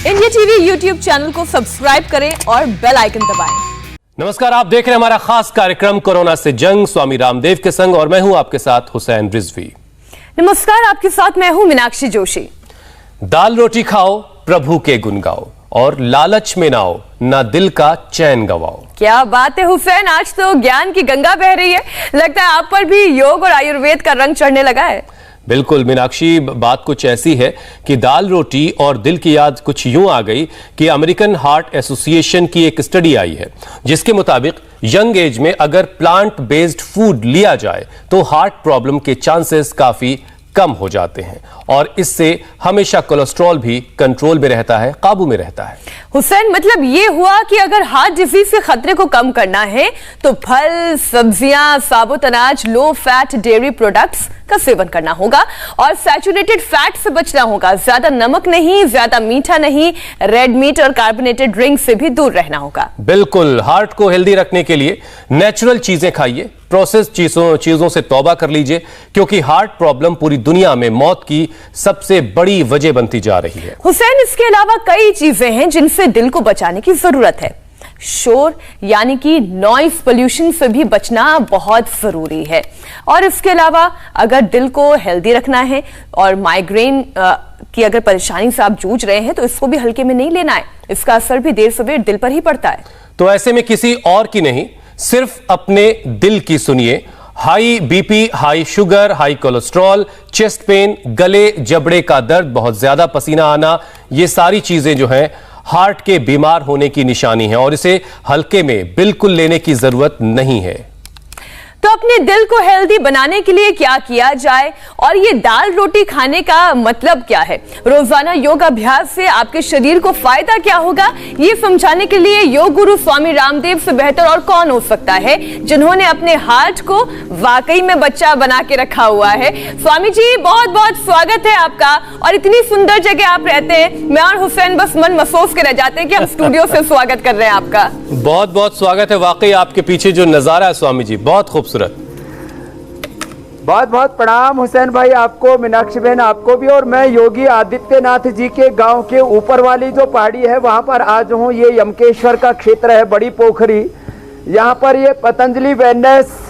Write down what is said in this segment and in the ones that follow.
India TV YouTube channel को subscribe करें और बेल आइकन दबाएं। नमस्कार, आप देख रहे हैं हमारा खास कार्यक्रम कोरोना से जंग स्वामी रामदेव के संग, और मैं हूं आपके साथ हुसैन रिजवी। नमस्कार, आपके साथ मैं हूं मीनाक्षी जोशी। दाल रोटी खाओ, प्रभु के गुण गाओ, और लालच में ना आओ, ना दिल का चैन गवाओ। क्या बात है हुसैन, आज तो ज्ञान की गंगा बह रही है। लगता है आप पर भी योग और आयुर्वेद का रंग चढ़ने लगा है। बिल्कुल मीनाक्षी, बात कुछ ऐसी है कि दाल रोटी और दिल की याद कुछ यूं आ गई कि अमेरिकन हार्ट एसोसिएशन की एक स्टडी आई है जिसके मुताबिक यंग एज में अगर प्लांट बेस्ड फूड लिया जाए तो हार्ट प्रॉब्लम के चांसेस काफी कम हो जाते हैं, और इससे हमेशा कोलेस्ट्रॉल भी कंट्रोल में रहता है, काबू में रहता है। हुसैन, मतलब ये हुआ कि अगर हार्ट डिजीज के खतरे को कम करना है तो फल, सब्जियां, साबुत अनाज, लो फैट डेयरी प्रोडक्ट्स का सेवन करना होगा और सैचुरेटेड फैट से बचना होगा। ज्यादा नमक नहीं, ज्यादा मीठा नहीं, रेड मीट और कार्बोनेटेड ड्रिंक से भी दूर रहना होगा। बिल्कुल, हार्ट को हेल्दी रखने के लिए नेचुरल चीजें खाइए, प्रोसेस चीजों से तौबा कर लीजिए, क्योंकि हार्ट प्रॉब्लम पूरी दुनिया में मौत की सबसे बड़ी वजह बनती जा रही है। हुसैन, इसके अलावा कई चीजें हैं जिनसे दिल को बचाने की जरूरत है। शोर यानी कि नॉइज पोल्यूशन से भी बचना बहुत जरूरी है, और इसके अलावा अगर दिल को हेल्दी रखना है और माइग्रेन की अगर परेशानी से आप जूझ रहे हैं तो इसको भी हल्के में नहीं लेना है। इसका असर भी देर सवेर दिल पर ही पड़ता है। तो ऐसे में किसी और की नहीं, सिर्फ अपने दिल की सुनिए। High BP, high sugar, high cholesterol, chest pain, गले जबड़े का दर्द, बहुत ज्यादा पसीना आना, ये सारी चीजें जो हैं हार्ट के बीमार होने की निशानी है, और इसे हल्के में बिल्कुल लेने की जरूरत नहीं है। तो अपने दिल को हेल्दी बनाने के लिए क्या किया जाए, और ये दाल रोटी खाने का मतलब क्या है, रोजाना योग अभ्यास से आपके शरीर को फायदा क्या होगा, ये समझाने के लिए योग गुरु स्वामी रामदेव से बेहतर और कौन हो सकता है, जिन्होंने अपने हार्ट को वाकई में बच्चा बना के रखा हुआ है। स्वामी जी, बहुत बहुत स्वागत है आपका, और इतनी सुंदर जगह आप रहते हैं, मैं और हुसैन बस मन महसूस के रह जाते हैं कि हम स्टूडियो से स्वागत कर रहे हैं आपका। बहुत बहुत स्वागत है। वाकई आपके पीछे जो नजारा है स्वामी जी, बहुत खूबसूरत। बहुत बहुत प्रणाम हुसैन भाई आपको, मीनाक्षी बहन आपको भी। और मैं योगी आदित्यनाथ जी के गांव के ऊपर वाली जो पहाड़ी है वहां पर आज हूँ। ये यमकेश्वर का क्षेत्र है, बड़ी पोखरी। यहाँ पर ये पतंजलि वेलनेस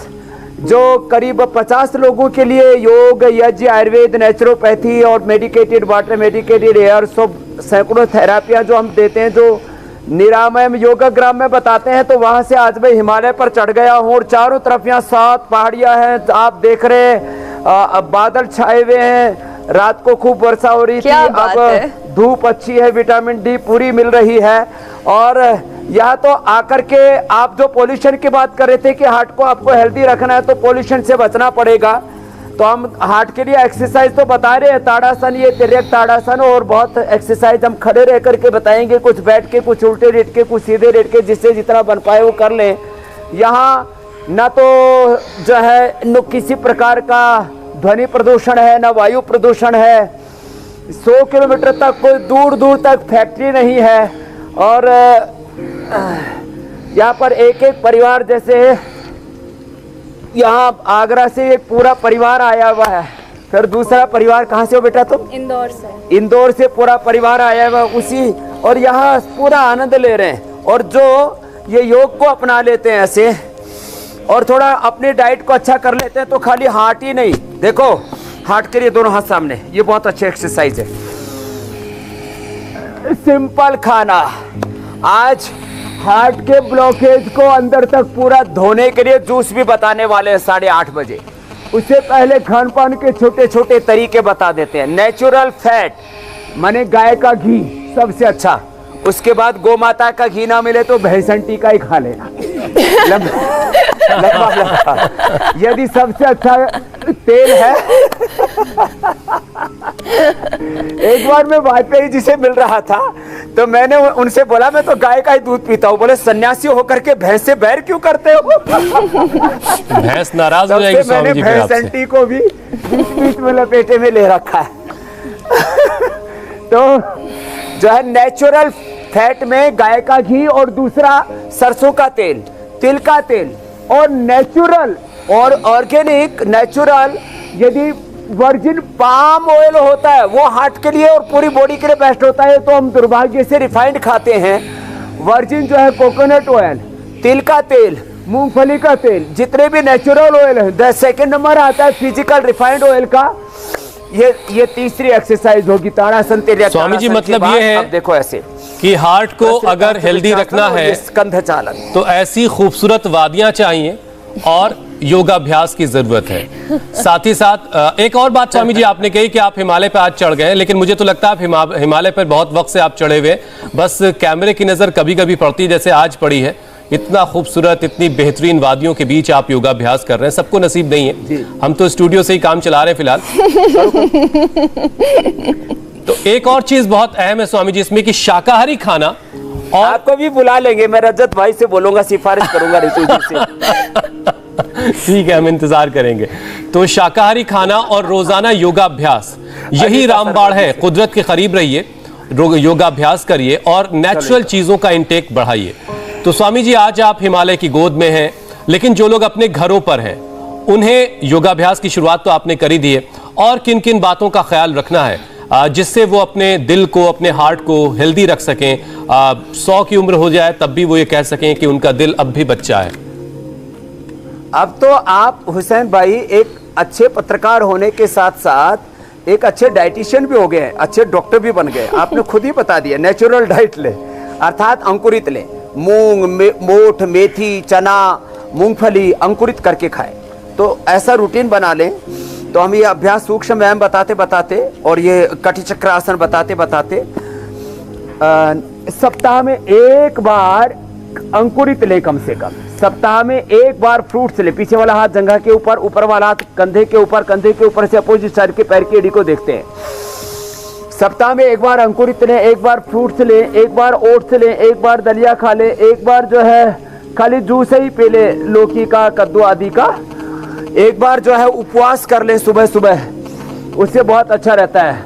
जो करीब 50 लोगों के लिए योग, यज्ञ, आयुर्वेद, नेचुरोपैथी और मेडिकेटेड वाटर, मेडिकेटेड एयर, सब सैकड़ों थेरापियाँ जो हम देते हैं, जो निरामय योगाग्राम में बताते हैं। तो वहां से आज मैं हिमालय पर चढ़ गया हूँ, और चारों तरफ यहाँ 7 पहाड़ियाँ हैं। आप देख रहे हैं बादल छाए हुए हैं, रात को खूब वर्षा हो रही थी, अब धूप अच्छी है, विटामिन डी पूरी मिल रही है। और यहाँ तो आकर के आप जो पोल्यूशन की बात कर रहे थे कि हार्ट को आपको हेल्दी रखना है तो पोल्यूशन से बचना पड़ेगा। तो हम हार्ट के लिए एक्सरसाइज तो बता रहे हैं, ताड़ासन, ये तिर्यक ताड़ासन, और बहुत एक्सरसाइज हम खड़े रह करके बताएंगे, कुछ बैठ के, कुछ उल्टे लेट के, कुछ सीधे लेट के, जिससे जितना बन पाए वो कर लें। यहाँ न तो जो है न किसी प्रकार का ध्वनि प्रदूषण है, न वायु प्रदूषण है। 100 किलोमीटर तक कोई दूर दूर तक फैक्ट्री नहीं है, और यहाँ पर एक एक परिवार, जैसे यहाँ आगरा से एक पूरा परिवार आया हुआ है, फिर दूसरा परिवार कहाँ से हो बेटा तुम? इंदौर से। इंदौर से पूरा परिवार आया हुआ उसी, और यहाँ पूरा आनंद ले रहे हैं। और जो ये योग को अपना लेते हैं ऐसे, और थोड़ा अपनी डाइट को अच्छा कर लेते हैं, तो खाली हार्ट ही नहीं, देखो हार्ट के लिए दोनों हाथ सामने, ये बहुत अच्छी एक्सरसाइज है। सिंपल खाना, आज हार्ट के ब्लॉकेज को अंदर तक पूरा धोने के लिए जूस भी बताने वाले हैं 8:30 बजे। उससे पहले खान पान के छोटे छोटे तरीके बता देते हैं। नेचुरल फैट माने गाय का घी सबसे अच्छा, उसके बाद गौ माता का घी ना मिले तो भैंसन टीका ही खा लेना, लंबा। यदि सबसे अच्छा तेल है एक बार मैं वाजपेयी जी से मिल रहा था, तो मैंने उनसे बोला मैं तो गाय का ही दूध पीता हूँ। बोले सन्यासी होकर के भैंस से बैर क्यों करते हो? भैंस नाराज हो जाएगी स्वामी जी। मैंने भैंसन टी को भी बीच में लपेटे में ले रखा है। तो जो है नेचुरल फैट में गाय का घी, और दूसरा सरसों का तेल, तिल का तेल, और नेचुरल और ऑर्गेनिक नेचुरल। यदि वर्जिन पाम ऑयल होता है, वो हार्ट के लिए और पूरी बॉडी के लिए बेस्ट होता है। तो हम दुर्भाग्य से रिफाइंड खाते हैं। वर्जिन जो है कोकोनट ऑयल, तिल का तेल, मूंगफली का तेल, जितने भी नेचुरल ऑयल है। सेकंड नंबर आता है फिजिकल रिफाइंड ऑयल का। ये तीसरी एक्सरसाइज होगी ताड़ासन तेल। स्वामी जी मतलब ये है, अब देखो ऐसे कि हार्ट को अगर हेल्दी रखना है स्कंध चालन, तो ऐसी खूबसूरत वादियां चाहिए और योगाभ्यास की जरूरत है। साथ ही साथ एक और बात स्वामी जी आपने कही कि आप हिमालय पर आज चढ़ गए, लेकिन मुझे तो लगता है आप हिमालय पर बहुत वक्त से आप चढ़े हुए, बस कैमरे की नजर कभी कभी पड़ती है जैसे आज पड़ी है। इतना खूबसूरत, इतनी बेहतरीन वादियों के बीच आप योगाभ्यास कर रहे हैं, सबको नसीब नहीं है। हम तो स्टूडियो से ही काम चला रहे हैं फिलहाल। तो एक और चीज बहुत अहम है स्वामी जी इसमें कि शाकाहारी खाना, और आपको भी बुला लेंगे, मैं रजत भाई से बोलूंगा, सिफारिश करूंगा ऋतु जी से। ठीक है, हम इंतजार करेंगे। तो शाकाहारी खाना और रोजाना योगाभ्यास, यही रामबाण है। कुदरत के करीब रहिए, योगाभ्यास करिए और नेचुरल चीजों का इंटेक बढ़ाइए। तो स्वामी जी आज आप हिमालय की गोद में हैं, लेकिन जो लोग अपने घरों पर हैं उन्हें योगाभ्यास की शुरुआत तो आपने कर ही दी है, और किन किन बातों का ख्याल रखना है जिससे वो अपने दिल को, अपने हार्ट को हेल्दी रख सकें, 100 की उम्र हो जाए तब भी वो ये कह सकें कि उनका दिल अब भी बच्चा है। अब तो आप हुसैन भाई एक अच्छे पत्रकार होने के साथ साथ एक अच्छे डाइटिशियन भी हो गए, अच्छे डॉक्टर भी बन गए। आपने खुद ही बता दिया, नेचुरल डाइट ले, अर्थात अंकुरित ले, मूंग, मोठ, मेथी, चना, मूंगफली अंकुरित करके खाएं। तो ऐसा रूटीन बना लें। तो हम ये अभ्यास सूक्ष्म व्यायाम बताते बताते और ये कटिचक्रासन बताते बताते सप्ताह में एक बार अंकुरित ले, कम से कम सप्ताह में एक बार फ्रूट्स ले। पीछे वाला हाथ जंघा के ऊपर, ऊपर वाला हाथ कंधे के ऊपर से अपोजिट साइड के पैर की एड़ी को देखते हैं। सप्ताह में एक बार अंकुरित ले, एक बार फ्रूट्स ले, एक बार ओट्स ले, एक बार दलिया खा ले, एक बार जो है खाली जूस ही पी ले, लौकी का, कद्दू आदि का। एक बार जो है उपवास कर ले सुबह सुबह, उससे बहुत अच्छा रहता है।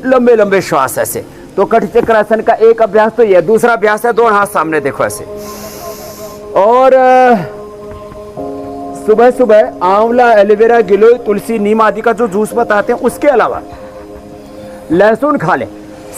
लंबे लंबे श्वास ऐसे। तो कटिचक्रासन का एक अभ्यास तो ये। दूसरा अभ्यास है, दोनों हाथ सामने देखो ऐसे, और सुबह सुबह आंवला, एलोवेरा, गिलोय, तुलसी, नीम आदि का जो जूस बताते हैं, उसके अलावा लहसुन खा ले।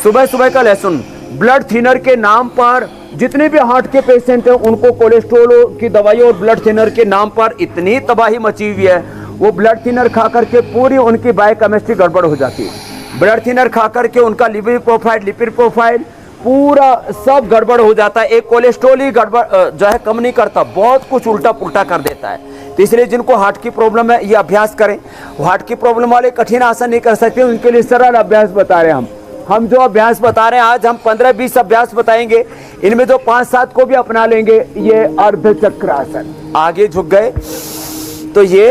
सुबह सुबह का लहसुन ब्लड थिनर के नाम पर, जितने भी हार्ट के पेशेंट हैं उनको कोलेस्ट्रोल की दवाई और ब्लड थिनर के नाम पर इतनी तबाही मची हुई है। वो ब्लड थिनर खा करके पूरी उनकी बायोकेमिस्ट्री गड़बड़ हो जाती है। ब्लड थिनर खा करके उनका लिवर प्रोफाइल, लिपिड प्रोफाइल पूरा सब गड़बड़ हो जाता है। एक कोलेस्ट्रोल ही गड़बड़ जो है कम नहीं करता, बहुत कुछ उल्टा पुल्टा कर देता है। तो इसलिए जिनको हार्ट की प्रॉब्लम है ये अभ्यास करें। हार्ट की प्रॉब्लम वाले कठिन आसन नहीं कर सकते, उनके लिए सरल अभ्यास बता रहे हैं हम जो अभ्यास बता रहे हैं आज, हम 15-20 अभ्यास बताएंगे। इनमें जो 5-7 को भी अपना लेंगे। ये अर्धचक्रासन, आगे झुक गए तो ये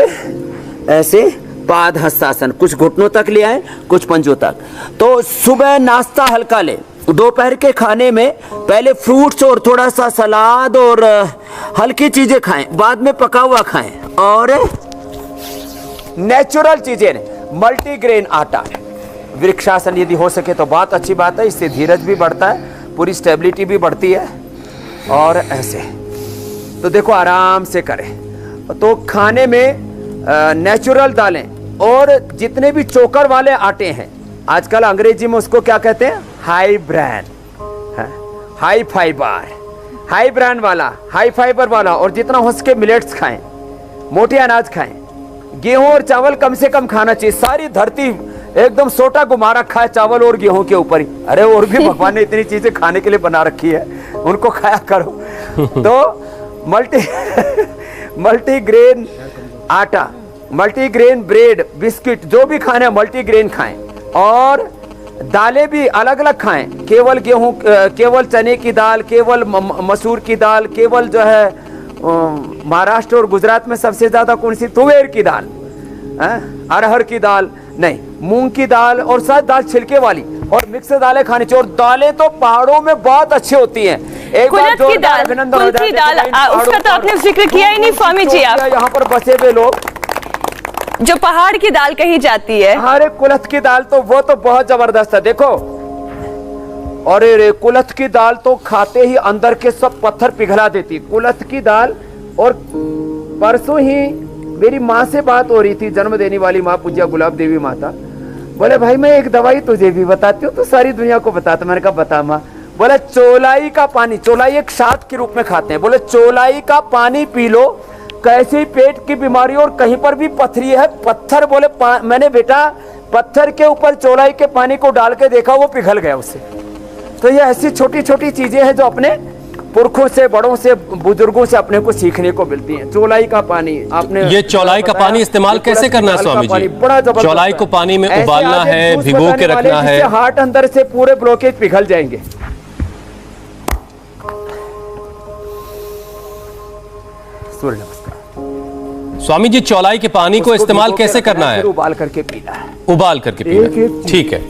ऐसे पाद हस्तासन, कुछ घुटनों तक ले आए, कुछ पंजों तक। तो सुबह नाश्ता हल्का ले, दोपहर के खाने में पहले फ्रूट्स और थोड़ा सा सलाद और हल्की चीजें खाएं, बाद में पका हुआ खाएं, और नेचुरल चीजें, मल्टीग्रेन आटा, वृक्षासन यदि हो सके तो बहुत अच्छी बात है। इससे धीरज भी बढ़ता है, पूरी स्टेबिलिटी भी बढ़ती है। और ऐसे तो देखो आराम से करें। तो खाने में नेचुरल दालें और जितने भी चोकर वाले आटे हैं, आजकल अंग्रेजी में उसको क्या कहते हैं, high brand, high fibre, high brand वाला, हाई फाइबर वाला। और जितना हो सके मिलेट्स खाएं, मोटे अनाज खाएं, गेहूं और चावल कम से कम खाना चाहिए। सारी धरती एकदम सोटा घुमा रखा है चावल और गेहूं के ऊपर ही। अरे और भी भगवान ने इतनी चीजें खाने के लिए बना रखी है, उनको खाया करो। तो मल्टीग्रेन आटा, मल्टीग्रेन ब्रेड, बिस्किट, जो भी खाने मल्टीग्रेन खाएं। और दालें भी अलग अलग खाएं, केवल गेहूं, केवल चने की दाल, केवल मसूर की दाल, केवल जो है महाराष्ट्र और गुजरात में सबसे ज्यादा कौन सी, तुवेर की दाल, अरहर की दाल नहीं, मूंग की दाल और साथ दाल छिलके वाली, और मिक्स दालें खानी चाहिए। और दालें तो पहाड़ों में बहुत अच्छी होती हैं। एक बार कुलथ की दाल, कुलथी दाल, उसका तो आपने जिक्र किया ही नहीं स्वामी जी। आप यहाँ पर बसे हुए लोग, जो पहाड़ की दाल कही जाती है, अरे कुलथ की दाल तो वो तो बहुत जबरदस्त है। देखो, और कुलथ की दाल तो खाते ही अंदर के सब पत्थर पिघला देती कुलथ की दाल। और परसों ही मेरी माँ से बात हो रही थी, जन्म देने वाली माँ पूज्य गुलाब देवी माता। बोले भाई मैं एक दवाई तुझे भी बताती हूँ, तो सारी दुनिया को बताता। मैंने कहा बता माँ। बोले चौलाई का पानी, चौलाई एक साग के रूप में खाते हैं, बोले चौलाई का पानी पी लो, कैसे ही पेट की बीमारी और कहीं पर भी पथरी है, पत्थर बोले मैंने बेटा पत्थर के ऊपर चौलाई के पानी को डाल के देखा, वो पिघल गया उससे। तो ये ऐसी छोटी छोटी चीजें हैं जो अपने पुरखों से, बड़ों से, बुजुर्गों से अपने को सीखने को मिलती हैं। चौलाई का पानी आपने, ये चौलाई का पानी इस्तेमाल कैसे करना है स्वामी जी? चौलाई को पानी में उबालना है, भिगो के रखना है, हार्ट अंदर से पूरे ब्लॉकेज पिघल जाएंगे। सूर्य नमस्कार। स्वामी जी चौलाई के पानी को इस्तेमाल कैसे करना है? उबाल करके पीना है, उबाल करके पीना है। ठीक है,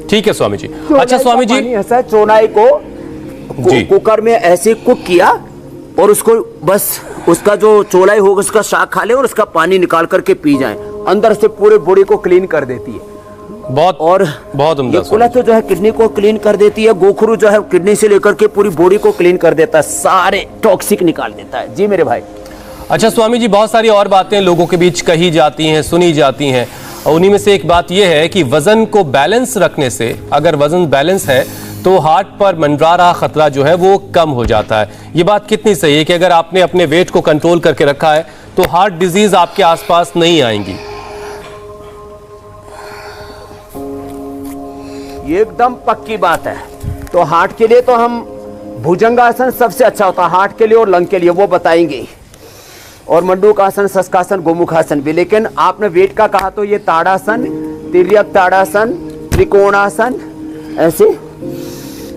ठीक है स्वामी जी। अच्छा स्वामी जी, ऐसा चौलाई को कुकर में ऐसे कुक किया और उसको बस उसका जो चौलाई होगा उसका साग खा ले और उसका पानी निकाल करके पी जाए, अंदर से पूरे बॉडी को क्लीन कर देती है। बहुत और बहुत उम्दा। कुलथ जो है किडनी को क्लीन कर देती है, गोखरू जो है किडनी से लेकर के पूरी बॉडी को क्लीन कर देता है, सारे टॉक्सिक निकाल देता है। जी मेरे भाई। अच्छा स्वामी जी, बहुत सारी और बातें लोगों के बीच कही जाती हैं, सुनी जाती हैं, और उन्हीं में से एक बात यह है कि वजन को बैलेंस रखने से, अगर वजन बैलेंस है तो हार्ट पर मंडरा रहा खतरा जो है वो कम हो जाता है। ये बात कितनी सही है कि अगर आपने अपने वेट को कंट्रोल करके रखा है तो हार्ट डिजीज आपके आसपास नहीं आएंगी? ये एकदम पक्की बात है। तो हार्ट के लिए तो हम भुजंगासन सबसे अच्छा होता है हार्ट के लिए और लंग के लिए, वो बताएंगे, और मंडूकासन, शशकासन, गोमुखासन भी। लेकिन आपने वेट का कहा तो ये ताड़ासन, तिर्यक ताड़ासन, त्रिकोणासन, ऐसे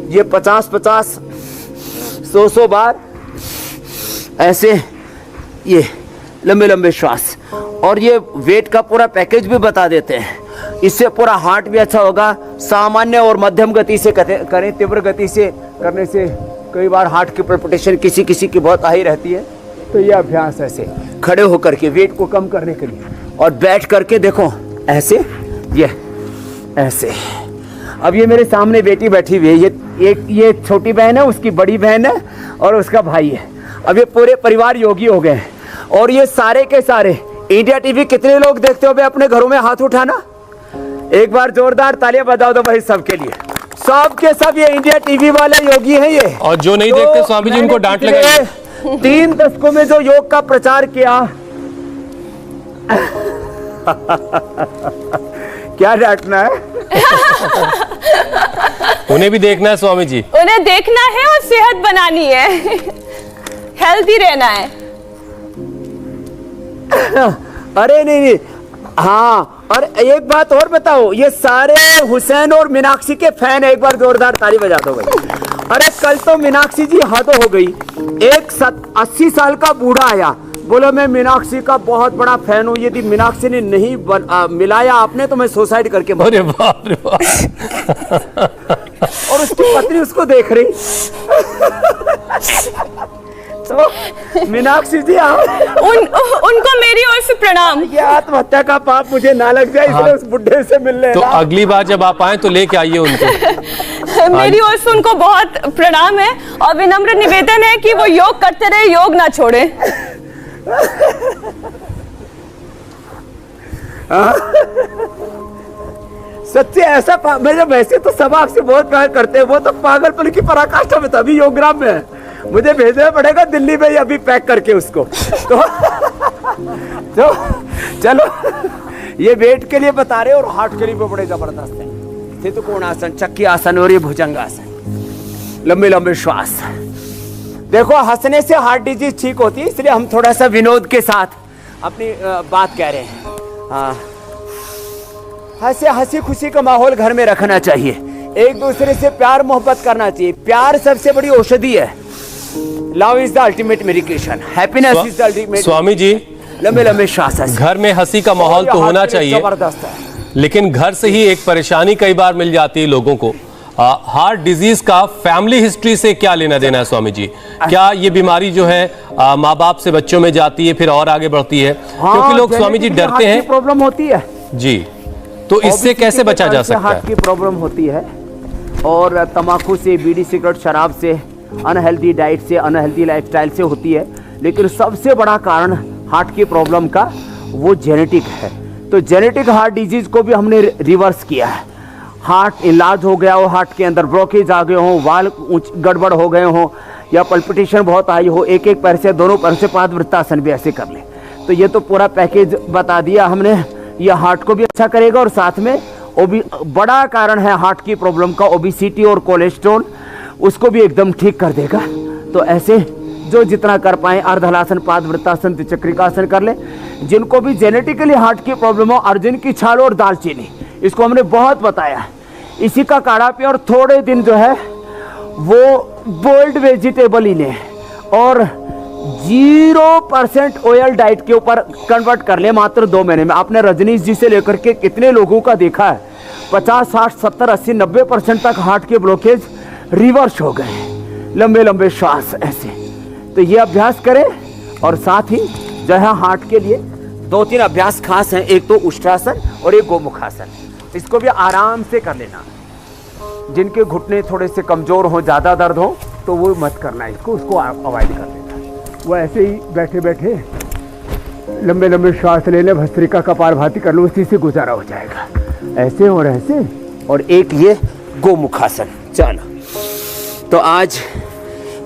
ये 50-50, 100 बार ऐसे, ये लंबे लंबे श्वास, और ये वेट का पूरा पैकेज भी बता देते हैं। इससे पूरा हार्ट भी अच्छा होगा। सामान्य और मध्यम गति से करें, तीव्र गति से करने से कई बार हार्ट की पल्पिटेशन किसी किसी की बहुत हाई रहती है। तो ये अभ्यास ऐसे खड़े होकर के वेट को कम करने के लिए, और बैठ करके देखो ऐसे, ये ऐसे। अब ये मेरे सामने बेटी बैठी हुई है, ये छोटी बहन है, उसकी बड़ी बहन है और उसका भाई है। अब ये पूरे परिवार योगी हो गए हैं, और ये सारे के सारे इंडिया टीवी कितने लोग देखते हो भाई अपने घरों में? हाथ उठाना, एक बार जोरदार तालियां बजा दो भाई सबके लिए। सब के सब ये इंडिया टीवी वाले योगी हैं ये। और जो नहीं देखते स्वामी जी उनको डांट लगाइए। 3 दशकों में जो योग का प्रचार किया क्या डांटना है? उन्हें भी देखना है स्वामी जी, उन्हें देखना है और सेहत बनानी है, हेल्दी रहना है। अरे नहीं, हाँ। और एक बात और बताओ, ये सारे हुसैन और मीनाक्षी के फैन है, एक बार जोरदार ताली बजा दो भाई। अरे कल तो मीनाक्षी जी हद हो गई, एक 80 साल का बूढ़ा आया, बोला मैं मीनाक्षी का बहुत बड़ा फैन हूँ, यदि मीनाक्षी ने नहीं मिलाया आपने तो मैं सुसाइड करके मर। अरे बाप रे बाप। और उसकी पत्नी उसको देख रही। तो मीनाक्षी जी उनको मेरी ओर से प्रणाम। ये आत्महत्या का पाप मुझे ना लग जाए, इसलिए उस बुढ़े से मिलने। तो अगली बार जब आप आए तो लेके आइए उनको। मेरी ओर से उनको बहुत प्रणाम है और विनम्र निवेदन है कि वो योग करते रहे, योग ना छोड़े। सच्चे ऐसा मेरे वैसे तो सब आपसे बहुत प्यार करते हैं, वो तो पागलपन की पराकाष्ठा में था, अभी योगग्राम में है। मुझे भेजना पड़ेगा दिल्ली में अभी पैक करके उसको। तो चलो ये वेट के लिए बता रहे और हार्ट के लिए भी बड़े जबरदस्त है। स्थित कोणासन, चक्की आसन और ये भुजंगासन, लंबे लंबे श्वास। देखो हंसने से हार्ट डिजीज ठीक होती है, इसलिए हम थोड़ा सा विनोद के साथ अपनी बात कह रहे हैं। हंसी खुशी का माहौल घर में रखना चाहिए, एक दूसरे से प्यार मोहब्बत करना चाहिए। प्यार सबसे बड़ी औषधि है। Love is the ultimate medication, happiness is the ultimate. Swami ji लंबे लंबे श्वास। घर में हंसी का माहौल तो होना चाहिए, जबरदस्त है। लेकिन घर से ही एक परेशानी कई बार मिल जाती है लोगों को। हार्ट डिजीज का फैमिली हिस्ट्री से क्या लेना देना है स्वामी जी? क्या ये बीमारी जो है माँ बाप से बच्चों में जाती है फिर और आगे बढ़ती है? क्योंकि लोग स्वामी जी डरते हैं, प्रॉब्लम होती है जी, तो इससे कैसे बचा जा सकता है? हार्ट की प्रॉब्लम होती है, और तंबाकू से, बीड़ी सिगरेट शराब से, अनहेल्दी डाइट से, अनहेल्दी लाइफस्टाइल से होती है। लेकिन सबसे बड़ा कारण हार्ट की प्रॉब्लम का वो जेनेटिक है। तो जेनेटिक हार्ट डिजीज को भी हमने रिवर्स किया है। हार्ट इलाज हो गया हो, हार्ट के अंदर ब्लॉकेज आ गए हो, वाल गड़बड़ हो गए हो, या पल्पिटेशन बहुत आई हो, एक एक पैर से, दोनों पैर से पादवृत्तासन भी ऐसे कर ले। तो ये तो पूरा पैकेज बता दिया हमने। ये हार्ट को भी अच्छा करेगा और साथ में बड़ा कारण है हार्ट की प्रॉब्लम का ओबेसिटी और कोलेस्ट्रॉल, उसको भी एकदम ठीक कर देगा। तो ऐसे जो जितना कर पाए अर्धहलासन, पादवृत्तासन, त्रिचक्रिकासन कर ले। जिनको भी जेनेटिकली हार्ट की प्रॉब्लम हो, अर्जुन की छाल और दालचीनी, इसको हमने बहुत बताया। इसी का काढ़ा पिए और थोड़े दिन जो है वो बोल्ड वेजिटेबल ही लें और 0% ऑयल डाइट के ऊपर कन्वर्ट कर ले मात्र 2 महीने में। आपने रजनीश जी से लेकर के कितने लोगों का देखा है, 50, 60, 70, 80, 90% तक हार्ट के ब्लॉकेज रिवर्स हो गए। लंबे लंबे श्वास ऐसे। तो ये अभ्यास करें और साथ ही जो है हार्ट के लिए 2-3 अभ्यास खास हैं। एक तो उष्ट्रासन और एक गोमुखासन, इसको भी आराम से कर लेना। जिनके घुटने थोड़े से कमजोर हो, ज़्यादा दर्द हो, तो वो मत करना इसको, उसको अवॉइड कर लेना। वो ऐसे ही बैठे बैठे लंबे लंबे श्वास ले ले, भस्त्रिका कपालभाति कर लो, उसी से गुजारा हो जाएगा। ऐसे और ऐसे। और एक ये गोमुखासन। चलो, तो आज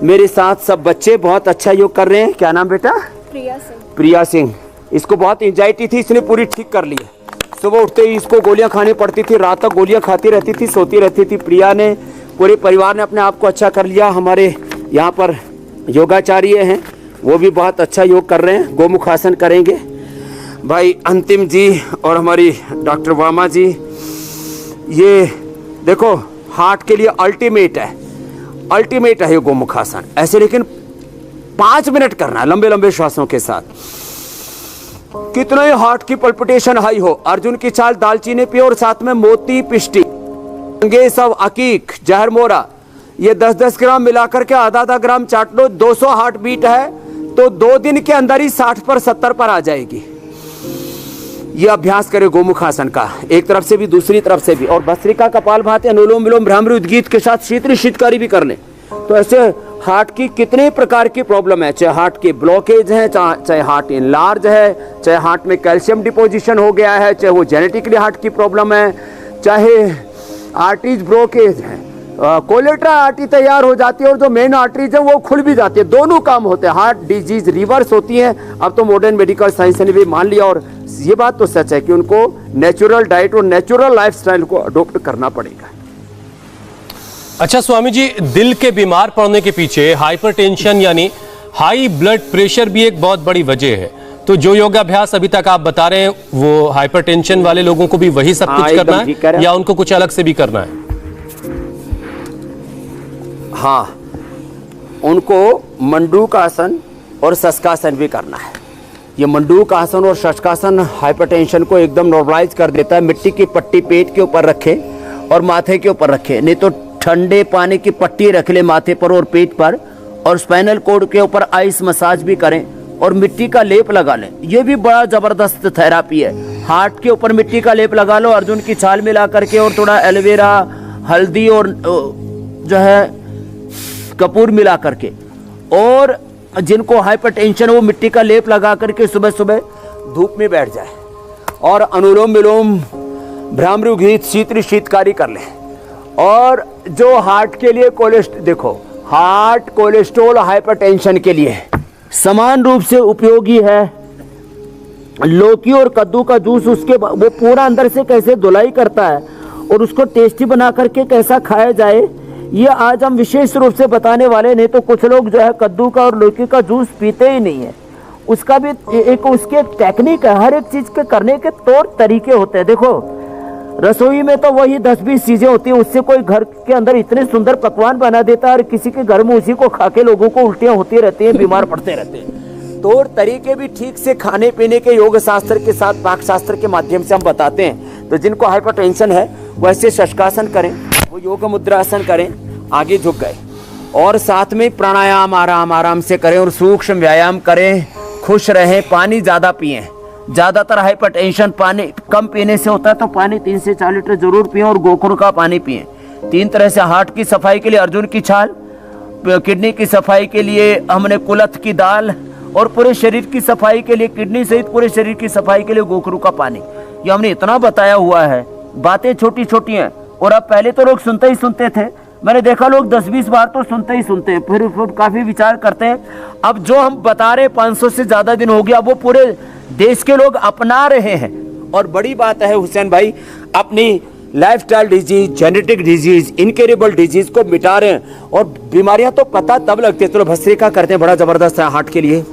मेरे साथ सब बच्चे बहुत अच्छा योग कर रहे हैं। क्या नाम बेटा? प्रिया सिंह। प्रिया सिंह। इसको बहुत एंजाइटी थी, इसने पूरी ठीक कर ली है। सुबह उठते ही इसको गोलियां खानी पड़ती थी, रात तक गोलियां खाती रहती थी, सोती रहती थी। प्रिया ने, पूरे परिवार ने अपने आप को अच्छा कर लिया। हमारे यहाँ पर योगाचार्य हैं, वो भी बहुत अच्छा योग कर रहे हैं। गोमुखासन करेंगे भाई अंतिम जी और हमारी डॉक्टर वर्मा जी। ये देखो हार्ट के लिए अल्टीमेट है, अल्टीमेट है ये गोमुखासन। ऐसे लेकिन 5 मिनट करना है लंबे लंबे श्वासों के साथ। कितना ही हार्ट की पल्पिटेशन हाई हो, अर्जुन की छाल, दालचीनी पियो और साथ में मोती, पिष्टी, सब अकीक, जहर मोरा, ये 10-10 ग्राम मिलाकर के आधा ग्राम चाट लो। 200 हार्ट बीट है तो 2 दिन के अंदर ही 60 पर 70 पर आ जाएगी। ये अभ्यास करें गोमुखासन का, एक तरफ से भी दूसरी तरफ से भी। और भस्त्रिका कपालभाति, अनुलोम विलोम, भ्रामरी उद्गीत के साथ शीतली शीतकारी भी कर लें। तो ऐसे हार्ट की कितने प्रकार की प्रॉब्लम है, चाहे हार्ट के ब्लॉकेज है, चाहे हार्ट इनलार्ज है, चाहे हार्ट में कैल्शियम डिपोजिशन हो गया है, चाहे वो जेनेटिकली हार्ट की प्रॉब्लम है, चाहे आर्टरीज ब्लॉकेज है, कोलेट्रल आर्टरी तैयार हो जाती है और जो मेन आर्टरीज है वो खुल भी जाती है। दोनों काम होते हैं, हार्ट डिजीज रिवर्स होती है। अब तो मॉडर्न मेडिकल साइंस ने भी मान लिया और ये बात तो सच है कि उनको नेचुरल डाइट और नेचुरल लाइफस्टाइल को अडॉप्ट करना पड़ेगा। अच्छा स्वामी जी, दिल के बीमार पड़ने के पीछे हाइपरटेंशन यानी हाई ब्लड प्रेशर भी एक बहुत बड़ी वजह है। तो जो योगाभ्यास अभी तक आप बता रहे हैं वो हाइपरटेंशन वाले लोगों को भी वही सब कुछ करना है या उनको कुछ अलग से भी करना है? हाँ, उनको मंडूकासन और शशकासन भी करना है। ये मंडूकासन और शशकासन हाइपरटेंशन को एकदम नॉर्मलाइज कर देता है। मिट्टी की पट्टी पेट के ऊपर रखें और माथे के ऊपर रखें, नहीं तो ठंडे पानी की पट्टी रख ले माथे पर और पेट पर, और स्पाइनल कॉर्ड के ऊपर आइस मसाज भी करें और मिट्टी का लेप लगा लें। ये भी बड़ा जबरदस्त थेरापी है। हार्ट के ऊपर मिट्टी का लेप लगा लो, अर्जुन की छाल मिला करके, और थोड़ा एलोवेरा, हल्दी और जो है कपूर मिला करके, और जिनको हाइपरटेंशन वो मिट्टी का लेप लगा करके सुबह सुबह धूप में बैठ जाए और अनुलोम विलोम, भ्रामरी उद्गीत, शीतली शीतकारी कर ले। और जो हार्ट के लिए देखो हार्ट कोलेस्ट्रॉल हाइपरटेंशन के लिए समान रूप से उपयोगी है। लौकी और कद्दू का जूस, उसके वो पूरा अंदर से कैसे धुलाई करता है और उसको टेस्टी बना करके कैसा खाया जाए, ये आज हम विशेष रूप से बताने वाले। नहीं तो कुछ लोग जो है कद्दू का और लौकी का जूस पीते ही नहीं है। उसका भी एक उसकी एक टेक्निक है, हर एक चीज के करने के तौर तरीके होते हैं। देखो रसोई में तो वही 10-20 चीजें होती है, उससे कोई घर के अंदर इतने सुंदर पकवान बना देता है और किसी के घर में उसी को खा के लोगों को उल्टियां होती रहती हैं, बीमार पड़ते रहते हैं। तौर तरीके भी ठीक से खाने पीने के योग शास्त्र के साथ पाक शास्त्र के माध्यम से हम बताते हैं। तो जिनको हाइपरटेंशन है वैसे शशकासन करें, वो योग मुद्रासन करें, आगे झुक गए, और साथ में प्राणायाम आराम से करें और सूक्ष्म व्यायाम करें, खुश रहें, पानी ज़्यादा पिएं। ज़्यादातर हाइपरटेंशन पानी कम पीने से होता है, तो पानी 3 से 4 लीटर जरूर पिएं और गोखुर का पानी पिएं। 3 तरह से हार्ट की सफाई के लिए अर्जुन की छाल, किडनी की सफाई के लिए हमने कुलथ की दाल और पूरे शरीर की सफाई के लिए, किडनी सहित पूरे शरीर की सफाई के लिए गोखरू का पानी, ये हमने इतना बताया हुआ है। बातें छोटी छोटी हैं और अब पहले तो लोग सुनते ही सुनते थे, मैंने देखा लोग 10-20 बार तो सुनते ही सुनते हैं, फिर काफी विचार करते हैं। अब जो हम बता रहे 500 से ज्यादा दिन हो गया, वो पूरे देश के लोग अपना रहे हैं। और बड़ी बात है हुसैन भाई, अपनी lifestyle disease, genetic disease, incurable disease को मिटा रहे हैं। और बीमारियां तो पता तब लगती है, चलो भस्त्रिका करते हैं, बड़ा जबरदस्त है हार्ट के लिए।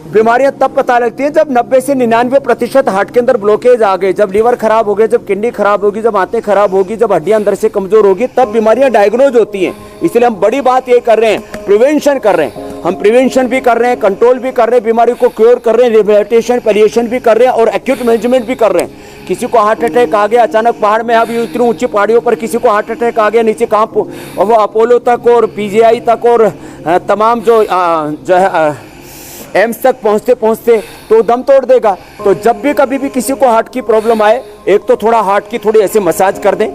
बीमारियां तब पता लगती हैं जब 90 से 99% हार्ट के अंदर ब्लॉकेज आ गए, जब लीवर खराब हो गए, जब किडनी खराब होगी, जब आंतें खराब होगी, जब हड्डियां अंदर से कमजोर होगी, तब बीमारियां डायग्नोज होती हैं। इसलिए हम बड़ी बात ये कर रहे हैं, प्रिवेंशन कर रहे हैं। हम प्रिवेंशन भी कर रहे हैं, कंट्रोल भी कर रहे हैं, बीमारी को क्योर कर रहे हैं, रिहेबिलिटेशन, पैलिएशन भी कर रहे हैं और एक्यूट मैनेजमेंट भी कर रहे हैं। किसी को हार्ट अटैक आ गया अचानक पहाड़ में, अभी इतनी ऊंची पहाड़ियों पर किसी को हार्ट अटैक आ गया, नीचे कहाँ वो अपोलो तक और पीजीआई तक और तमाम जो है एम्स तक पहुंचते पहुंचते तो दम तोड़ देगा। तो जब भी कभी भी किसी को हार्ट की प्रॉब्लम आए, एक तो थोड़ा हार्ट की थोड़ी ऐसे मसाज कर दें,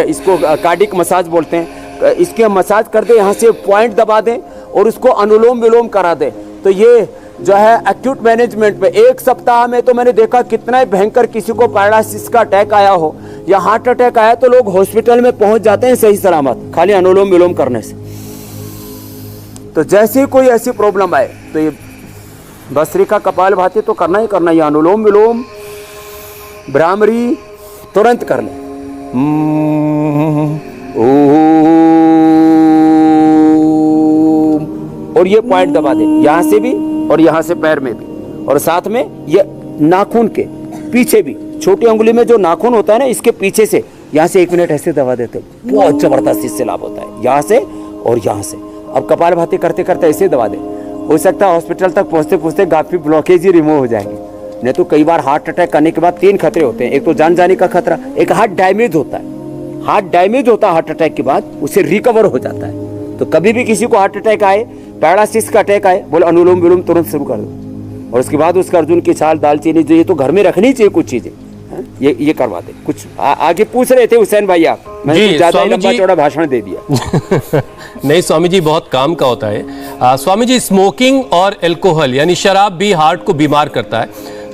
इसको कार्डिक मसाज बोलते हैं, इसके मसाज कर दें, यहाँ से पॉइंट दबा दें और उसको अनुलोम विलोम करा दें। तो ये जो है एक्यूट मैनेजमेंट पे 1 सप्ताह में तो मैंने देखा कितना भयंकर किसी को पैरालिसिस का अटैक आया हो या हार्ट अटैक आया तो लोग हॉस्पिटल में पहुंच जाते हैं सही सलामत, खाली अनुलोम विलोम करने से। तो जैसे ही कोई ऐसी प्रॉब्लम आए तो ये भस्त्रिका, कपालभाति तो करना ही करना, ये अनुलोम विलोम, भ्रामरी तुरंत कर ले। और ये पॉइंट दबा दे, यहां से भी और यहां से पैर में भी, और साथ में ये नाखून के पीछे भी, छोटी उंगली में जो नाखून होता है ना, इसके पीछे से यहां से 1 मिनट ऐसे दबा देते, बहुत जबरदस्त इससे लाभ होता है, यहां से और यहां से। अब कपालभाति करते करते ऐसे दबा दे, हो सकता है हॉस्पिटल तक पहुंचते पहुंचते काफी ब्लॉकेज ही रिमूव हो जाएंगे। नहीं तो कई बार हार्ट अटैक करने के बाद 3 खतरे होते हैं, एक तो जान जाने का खतरा, एक हार्ट डैमेज होता है। हार्ट डैमेज होता है हार्ट अटैक के बाद, उसे रिकवर हो जाता है। तो कभी भी किसी को हार्ट अटैक आए, पैरालिसिस का अटैक आए, बोले अनुलोम विलोम तुरंत शुरू कर दो। और उसके बाद उसका अर्जुन की छाल, दालचीनी, जो ये तो घर में रखनी चाहिए कुछ चीजें, ये करवा दे। कुछ आगे पूछ रहे थे हुसैन भाई आप, मैंने ज्यादा लंबा चौड़ा भाषण दे दिया। नहीं स्वामी जी, बहुत काम का होता है। स्वामी जी, स्मोकिंग और अल्कोहल यानी शराब भी हार्ट को बीमार करता है,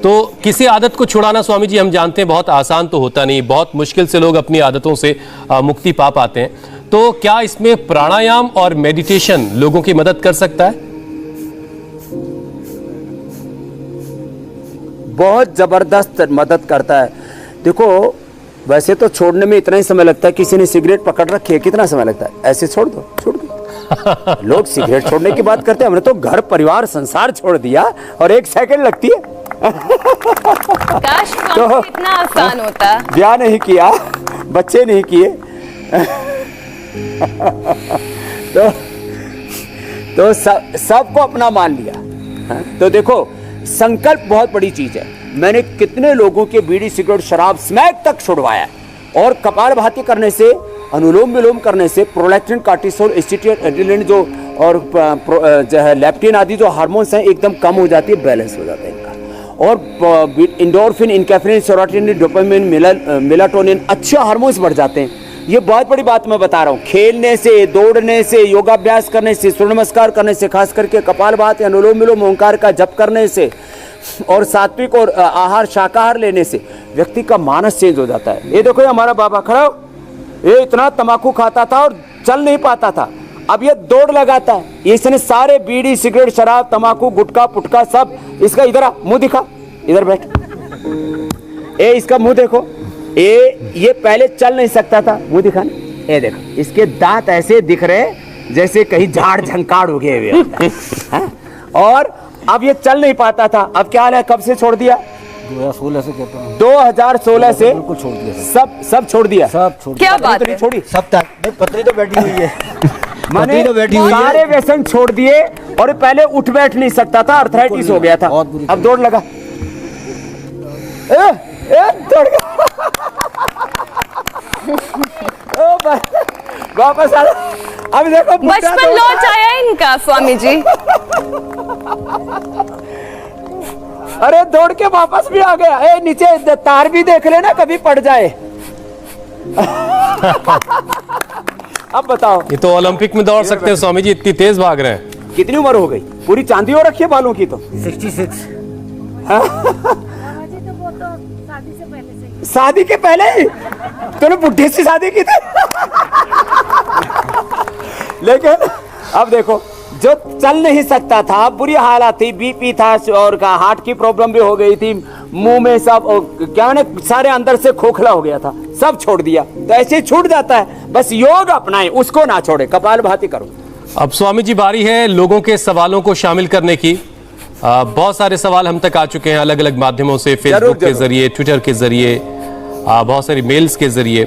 तो किसी आदत को छुड़ाना स्वामी जी हम जानते हैं बहुत आसान तो होता नहीं, बहुत मुश्किल से लोग अपनी आदतों से मुक्ति पा पाते हैं। तो क्या इसमें प्राणायाम और मेडिटेशन लोगों की मदद कर सकता है? बहुत जबरदस्त मदद करता है। देखो वैसे तो छोड़ने में इतना ही समय लगता है, किसी ने सिगरेट पकड़ रखी है कितना समय लगता है, ऐसे छोड़ दो छोड़ दो। लोग सिगरेट छोड़ने की बात करते हैं, हमने तो घर परिवार संसार छोड़ दिया और 1 सेकंड लगती है। काश तो इतना आसान होता। ब्याह नहीं किया, बच्चे नहीं किए, तो सबको अपना मान लिया। तो देखो संकल्प बहुत बड़ी चीज है। मैंने कितने लोगों के बीड़ी, सिगरेट, शराब, स्मैक तक छुड़वाया। और कपालभाति करने से, अनुलोम विलोम करने से प्रोलैक्टिन, कार्टिसोल, एसिटिल, एड्रेनालिन जो और जो है लैप्टिन आदि जो हार्मोन्स हैं एकदम कम हो जाती है, बैलेंस हो जाता है इनका। और इंडोर्फिन, इनकेफ्रिन, सेरोटोनिन, डोपामिन, मेलाटोनिन, अच्छे हार्मोन्स बढ़ जाते हैं। ये बहुत बड़ी बात मैं बता रहा हूँ। खेलने से, दौड़ने से, योगाभ्यास करने से, सूर्य नमस्कार करने से, खास करके कपालभाति, अनुलोम विलोम, ओंकार का जप करने से और सात्विक और आहार, शाकाहार लेने से व्यक्ति का मानस चेंज हो जाता है। ये देखो ये हमारा बाबा खड़ा, ये इतना तंबाकू खाता था और चल नहीं पाता था, अब ये दौड़ लगाता है। इसने सारे बीड़ी, सिगरेट, शराब, तंबाकू, गुटखा, पुटका सब, इसका इधर आ, मुंह दिखा, इधर बैठ, ए इसका मुंह देखो, ये पहले चल नहीं सकता था, मुंह दिखा, ये देखो इसके दांत ऐसे दिख रहे जैसे कहीं झाड़ झंकाड़ उगे हुए। और अब ये चल नहीं पाता था, अब क्या हाल है, कब से छोड़ दिया? 2016 से कहता हूँ, 2016 से बिल्कुल छोड़ दिया, सब छोड़ दिया, सब छोड़ क्या दिया। बात है? छोड़ी सब तक पत्नी तो बैठी हुई है। मैंने तो बैठी हुई है। सारे व्यसन छोड़ दिए और पहले उठ बैठ नहीं सकता था, अर्थराइटिस हो गया था, अब दौड़ लगा, दौड़ गया। वापस आ, अब देखो बचपन लौट आया इनका स्वामी जी। अरे दौड़ के वापस भी आ गया। ए नीचे तार भी देख लेना, कभी पड़ जाए। अब बताओ, ये तो ओलंपिक में दौड़ सकते हैं स्वामी जी, इतनी तेज भाग रहे हैं। कितनी उम्र हो गई? पूरी चांदी हो रखी है बालों की तो। 66। शादी के पहले ही तूने बुढ़े से शादी की थी। लेकिन अब देखो, जो चल नहीं सकता था, बुरी हालत थी, बीपी था और का हार्ट की प्रॉब्लम भी हो गई थी, मुंह में सब क्या ना सारे अंदर से खोखला हो गया था, सब छोड़ दिया। तो ऐसे ही छूट जाता है, बस योग अपनाएं, उसको ना छोड़े, कपालभाति करो। अब स्वामी जी बारी है लोगों के सवालों को शामिल करने की। बहुत सारे सवाल हम तक आ चुके हैं अलग अलग माध्यमों से, फेसबुक के जरिए, ट्विटर के जरिए, बहुत सारी मेल्स के जरिए।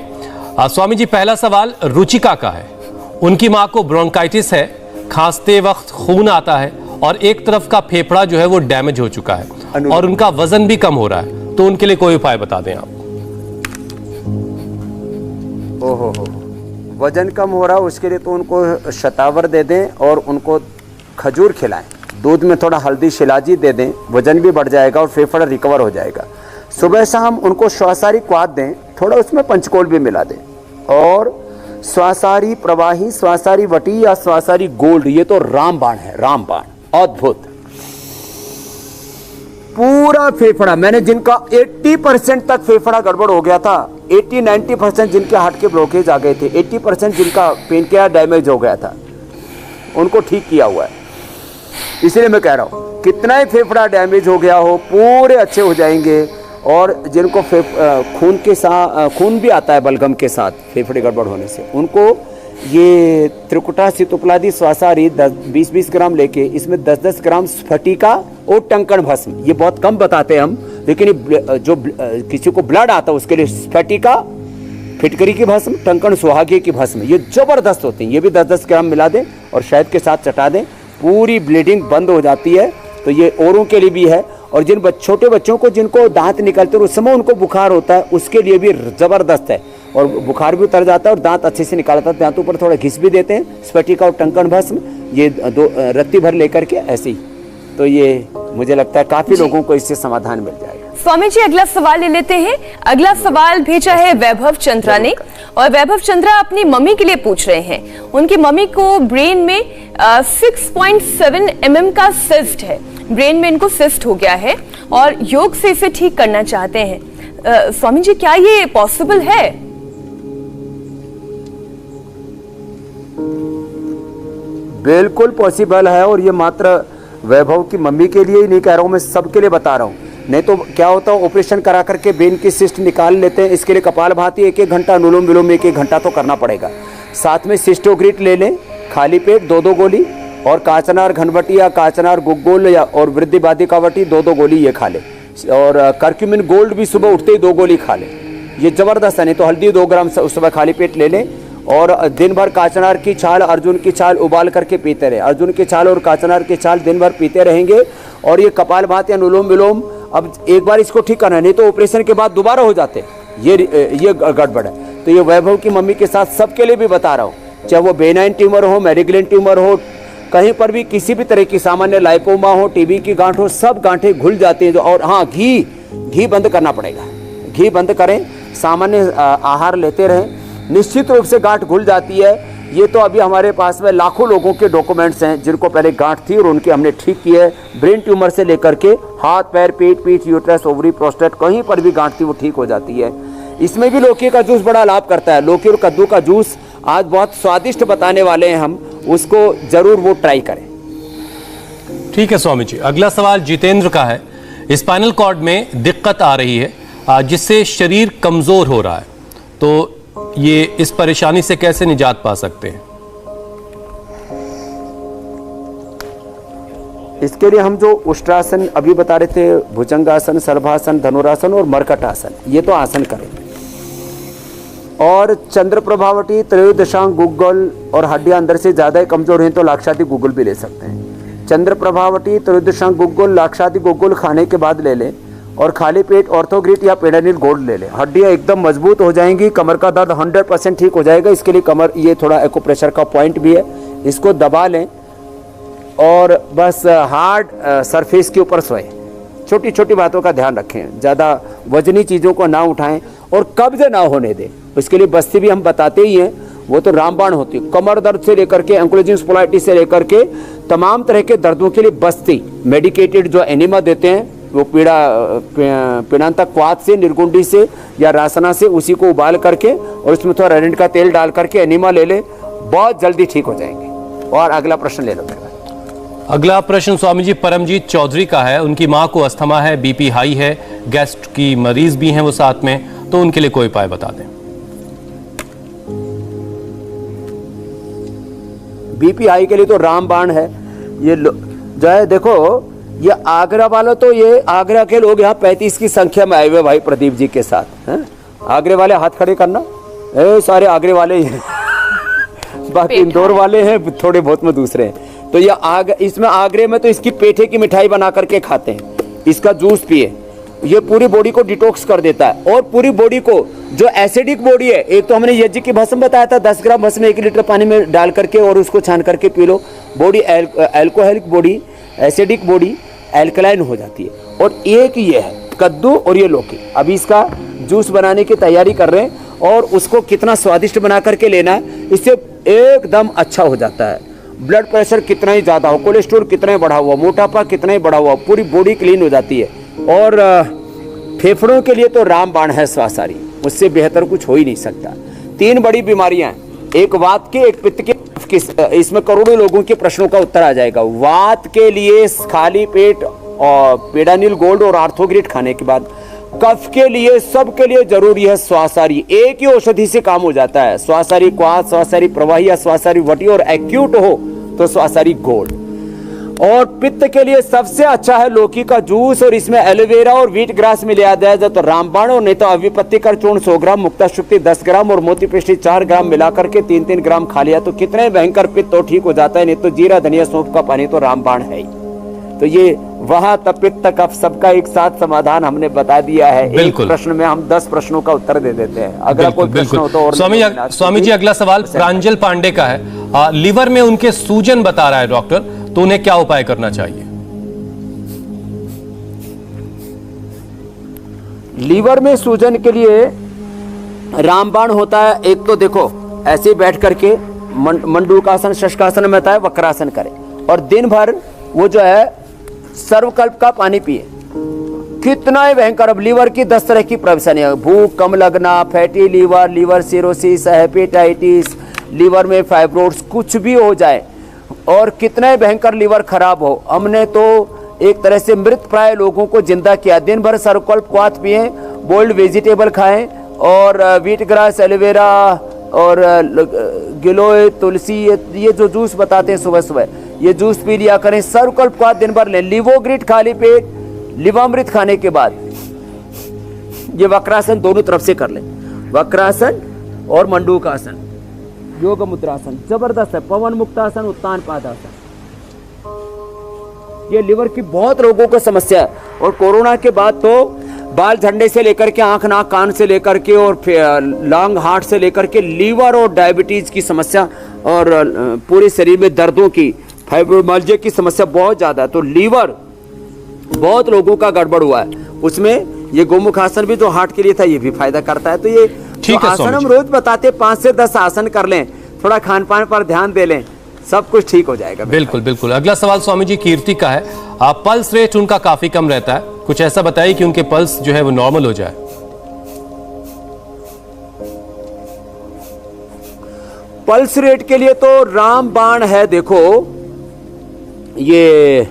स्वामी जी पहला सवाल रुचिका का है। उनकी मां को ब्रोंकाइटिस है, खांसते वक्त खून आता है और एक तरफ का फेफड़ा जो है वो डैमेज हो चुका है और उनका वजन भी कम हो रहा है, तो उनके लिए कोई उपाय बता दें आप। ओहो, वजन कम हो रहा है, उसके लिए तो उनको शतावर दे दें और उनको खजूर खिलाएं, दूध में थोड़ा हल्दी शिलाजी दे दें, वजन भी बढ़ जाएगा और फेफड़ा रिकवर हो जाएगा। सुबह शाम उनको श्वासारी क्वाथ दें, थोड़ा उसमें पंचकोल भी मिला दें, और श्वासारी प्रवाही, श्वासारी वटी या श्वासारी गोल्ड, ये तो रामबाण है, रामबाण अद्भुत। पूरा फेफड़ा, मैंने जिनका 80% तक फेफड़ा गड़बड़ हो गया था, 80-90% जिनके हार्ट के ब्लॉकेज आ गए थे, 80% जिनका पेनक्रियास डैमेज हो गया था, उनको ठीक किया हुआ है। इसलिए मैं कह रहा हूं, कितना ही फेफड़ा डैमेज हो गया हो, पूरे अच्छे हो जाएंगे। और जिनको खून के साथ, खून भी आता है बलगम के साथ फेफड़े गड़बड़ होने से, उनको ये त्रिकुटा सितुपलादी श्वासारी 20-20 ग्राम लेके, इसमें 10-10 ग्राम स्फटिका और टंकण भस्म, ये बहुत कम बताते हैं हम, लेकिन जो किसी को ब्लड आता है उसके लिए स्फटिका, फिटकरी की भस्म, टंकण सुहागे की भस्म, ये जबरदस्त होती है। ये भी 10-10 ग्राम मिला दें और शहद के साथ चटा दें, पूरी ब्लीडिंग बंद हो जाती है। तो ये औरों के लिए भी है, और जिन छोटे बच्चों को जिनको दांत निकलते हैं उस समय उनको बुखार होता है, उसके लिए भी जबरदस्त है, और बुखार भी उतर जाता है और दांत अच्छे से निकालता है। दांतों पर थोड़ा घिस भी देते हैं, स्फटिका और टंकण भस्म, ये 2 रत्ती भर लेकर के ऐसे ही, तो ये मुझे लगता है काफी लोगों को इससे समाधान मिल जाएगा। स्वामी जी अगला सवाल ले लेते हैं। अगला सवाल भेजा है वैभव चंद्रा ने, और वैभव चंद्रा अपनी मम्मी के लिए पूछ रहे हैं। उनकी मम्मी को ब्रेन में 6.7 mm का सिस्ट है, ब्रेन में इनको सिस्ट हो गया है और योग से इसे ठीक करना चाहते हैं। स्वामी जी क्या ये पॉसिबल है? बिल्कुल पॉसिबल है, और ये मात्र वैभव की मम्मी के लिए ही नहीं कह रहा हूं, मैं सबके लिए बता रहा हूं। नहीं तो क्या होता है, ऑपरेशन करा करके ब्रेन की सिस्ट निकाल लेते हैं, इसके लिए कपालभाति 1-1 घंटा, अनुलोम विलोम 1-1 घंटा तो करना पड़ेगा। साथ में सिस्टोग्रिट ले लें, खाली पेट 2-2 गोली, और काचनार घनवटी या काचनार गुग्गोल या और वृद्धिवादी कावटी 2-2 गोली ये खा ले, और कर्क्यूमिन गोल्ड भी सुबह उठते ही 2 गोली खा ले, ये जबरदस्त है। नहीं तो हल्दी 2 ग्राम सुबह खाली पेट ले लें, और दिन भर काचनार की छाल, अर्जुन की छाल उबाल करके पीते रहे, अर्जुन की छाल और काचनार की छाल दिन भर पीते रहेंगे। और ये कपालभाति अनुलोम विलोम, अब एक बार इसको ठीक करना है, नहीं तो ऑपरेशन के बाद दोबारा हो जाते, ये गड़बड़ है। तो ये वैभव की मम्मी के साथ सबके लिए भी बता रहा हूँ, चाहे वो बेनाइन ट्यूमर हो, मैलिग्नेंट ट्यूमर हो, कहीं पर भी किसी भी तरह की सामान्य लाइपोमा हो, टीबी की गांठ हो, सब गांठें घुल जाती हैं। और हाँ, घी बंद करना पड़ेगा, घी बंद करें, सामान्य आहार लेते रहें, निश्चित रूप से गांठ घुल जाती है। ये तो अभी हमारे पास में लाखों लोगों के डॉक्यूमेंट्स हैं जिनको पहले गांठ थी और उनके हमने ठीक किए है। ब्रेन ट्यूमर से लेकर के हाथ पैर, पेट, पीठ, यूट्रस, ओवरी, प्रोस्टेट, कहीं पर भी गांठ थी वो ठीक हो जाती है। इसमें भी लौकी का जूस बड़ा लाभ करता है। लौकी और कद्दू का जूस आज बहुत स्वादिष्ट बताने वाले हैं हम, उसको जरूर वो ट्राई करें। ठीक है स्वामी जी, अगला सवाल जितेंद्र का है। स्पाइनल कॉर्ड में दिक्कत आ रही है जिससे शरीर कमजोर हो रहा है, तो ये इस परेशानी से कैसे निजात पा सकते हैं? इसके लिए हम जो उष्ट्रासन अभी बता रहे थे, भुजंगासन, सर्वासन, धनुरासन और मरकट आसन, ये तो आसन करें। और चंद्र प्रभावटी, त्रयोदशांग गुग्गल और हड्डियां अंदर से ज्यादा कमजोर हैं तो लाक्षादी गुग्गल भी ले सकते हैं। चंद्र प्रभावटी, त्रयोदशांग गुग्गल, लाक्षादी गुग्गल खाने के बाद ले लें, और खाली पेट ऑर्थोग्रिट या पेडानिल गोल्ड ले लें। हड्डियां एकदम मजबूत हो जाएंगी, कमर का दर्द 100% ठीक हो जाएगा। इसके लिए कमर, ये थोड़ा एक्यूप्रेशर का पॉइंट भी है, इसको दबा लें और बस हार्ड सरफेस के ऊपर सोएं। छोटी छोटी बातों का ध्यान रखें, ज़्यादा वजनी चीज़ों को ना उठाएं और कब्ज ना होने दें। इसके लिए बस्ती भी हम बताते ही हैं, वो तो रामबाण होती है। कमर दर्द से लेकर के एंक्लोजिंग स्पोलाइटिस से लेकर के तमाम तरह के दर्दों के लिए बस्ती मेडिकेटेड जो एनिमा देते हैं, वो पीड़ांतक क्वाथ से, निर्गुंडी से या रासना से, उसी को उबाल करके और उसमें थोड़ा अरंडी का तेल डाल करके एनिमा ले ले, बहुत जल्दी ठीक हो जाएंगे। और अगला प्रश्न ले लो मेरे भाई। अगला प्रश्न स्वामी जी परमजीत चौधरी का है। उनकी मां को अस्थमा है, बीपी हाई है, गैस्ट की मरीज भी हैं वो साथ में, तो उनके लिए कोई उपाय बता दें। बीपी हाई के लिए तो रामबाण है। ये जो है देखो, ये आगरा वाला, तो ये आगरा के लोग यहाँ 35 की संख्या में आए हुए भाई प्रदीप जी के साथ हैं। आगरे वाले हाथ खड़े करना, सारे आगरे वाले ही हैं। बाकी इंदौर वाले हैं थोड़े बहुत में दूसरे हैं। तो ये इसमें आगरे में तो इसकी पेठे की मिठाई बना करके खाते हैं, इसका जूस पिए, ये पूरी बॉडी को डिटॉक्स कर देता है। और पूरी बॉडी को जो एसिडिक बॉडी है, एक तो हमने यज्ञ की भस्म बताया था, 10 ग्राम भस्म 1 लीटर पानी में डाल करके और उसको छान करके पी लो, body alcoholic body, acidic body alkaline हो जाती है। और एक ये है कद्दू और ये लौकी, अभी इसका जूस बनाने की तैयारी कर रहे हैं और उसको कितना स्वादिष्ट बना करके लेना है, इससे एकदम अच्छा हो जाता है। ब्लड प्रेशर कितना ही ज़्यादा हो, कोलेस्ट्रॉल कितना ही बढ़ा हुआ, मोटापा कितना ही बढ़ा हुआ, पूरी बॉडी क्लीन हो जाती है। और फेफड़ों के लिए तो रामबाण है स्वासारी, उससे बेहतर कुछ हो ही नहीं सकता। 3 बड़ी बीमारियां हैं, एक वात के, एक पित्त के, इसमें करोड़ों लोगों के प्रश्नों का उत्तर आ जाएगा। वात के लिए खाली पेट और पेडानिल गोल्ड और आर्थोग्रिड खाने के बाद, कफ के लिए सबके लिए जरूरी है स्वासारी, एक ही औषधि से काम हो जाता है। स्वासारी क्वाथ, स्वासारी प्रवाही या स्वासारी वटी, और एक्यूट हो तो स्वासारी गोल्ड। और पित्त के लिए सबसे अच्छा है लौकी का जूस, और इसमें एलोवेरा और व्हीट ग्रास मिलाया जाए तो रामबाण, और नहीं तो अविपत्ति कर चूर्ण 100 ग्राम, मुक्ता शुक्ति 10 ग्राम और मोती पिष्टी 4 ग्राम मिलाकर के 3-3 ग्राम खा लिया तो कितने भयंकर पित्त तो ठीक हो जाता है। नहीं तो जीरा धनिया सौंफ का पानी तो रामबाण है ही। तो ये वहां तक पित्त कफ सबका एक साथ समाधान हमने बता दिया है। एक प्रश्न में हम 10 प्रश्नों का उत्तर दे देते हैं। अगर कोई प्रश्न हो तो और स्वामी जी अगला सवाल प्रांजल पांडे का है। लीवर में उनके सूजन बता रहा है डॉक्टर, तो उन्हें क्या उपाय करना चाहिए? लीवर में सूजन के लिए रामबाण होता है। एक तो देखो, ऐसे ही बैठ करके मंडूकासन, शशकासन में होता है, वक्रासन करें और दिन भर वो जो है सर्वकल्प का पानी पिए। कितना ही भयंकर। अब लीवर की 10 तरह की परेशानियां, भूख कम लगना, fatty liver, liver cirrhosis, hepatitis, liver में फाइब्रोड्स, कुछ भी हो जाए और कितना ही भयंकर लीवर खराब हो, हमने तो एक तरह से मृत प्राय लोगों को जिंदा किया। दिन भर सर्वकल्प क्वाथ पिए, बोल्ड वेजिटेबल खाएं और व्हीट ग्रास, एलोवेरा और गिलोय, तुलसी, ये जो जूस बताते हैं सुबह सुबह, ये जूस पी लिया करें। सर्वकल्प क्वाथ दिन भर लें। लिवोग्रिट खाली पेट, लिवामृत खाने के बाद ये वक्रासन दोनों तरफ से कर लें, वक्रासन और मंडूकासन, योग मुद्रासन जबरदस्त है। पवन मुक्तासन, उत्तान पादासन, ये लिवर की बहुत रोगों को समस्या है। और कोरोना के बाद तो बाल झड़ने से लेकर के, आंख नाक कान से लेकर के और लंग हार्ट से लेकर के लीवर और डायबिटीज की समस्या और पूरे शरीर में दर्दों की, फाइब्रोमाइल्जिया की समस्या बहुत ज्यादा है। तो लीवर बहुत लोगों का गड़बड़ हुआ है। उसमें ये गोमुख आसन भी जो हार्ट के लिए था, ये भी फायदा करता है। तो ये आसन हम रोज बताते, 5 से 10 आसन कर लें, थोड़ा खान पान पर ध्यान दे लें, सब कुछ ठीक हो जाएगा। बिल्कुल बिल्कुल। अगला सवाल स्वामी जी कीर्ति का है। पल्स रेट उनका काफी कम रहता है, कुछ ऐसा बताइए कि उनके पल्स जो है वो नॉर्मल हो जाए। पल्स रेट के लिए तो रामबाण है। देखो, ये